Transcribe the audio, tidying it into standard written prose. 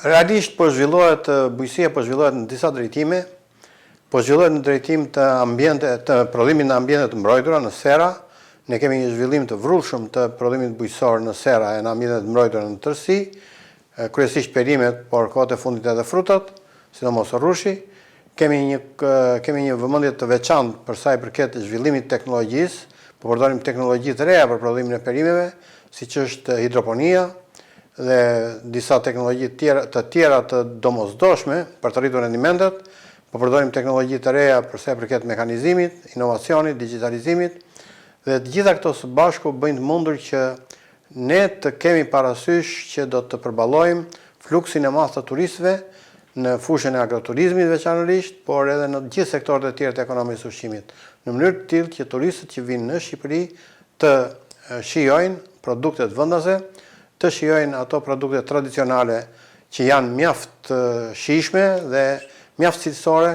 Realisht po zhvillohet bujqësia po zhvillohet në disa drejtime, po zhvillohet në drejtim të prodhimit në ambiente të mbrojtura në sera. Ne kemi një zhvillim të vrullshëm të prodhimit bujqësor në sera e në ambiente të mbrojtura në tërësi, kryesisht perimet, por kohët e fundit edhe frutat, sidomos rrushi. Kemi një vëmendje të veçantë për sa i përket zhvillimit të teknologjisë, po përdorim teknologji të reja për prodhimin e perimeve, siç është hidroponia dhe disa teknologji të tjera të domosdoshme për të rritur rendimentet, po përdorim teknologji të reja për sa i përket mekanizimit, inovacionit, digitalizimit, dhe të gjitha këto së bashku bëjnë të mundur që ne të kemi parasysh që do të përballojmë fluksin e madh të turistëve në fushën e agroturizmit veçanërisht, por edhe në gjithë sektorët e tjerë të ekonomisë së ushqimit, në mënyrë të tillë që turistët që vinë në Shqipëri të shijojnë produktet vendase, të shijojnë ato produkte tradicionale që janë mjaft shijshme dhe mjaft cilësore.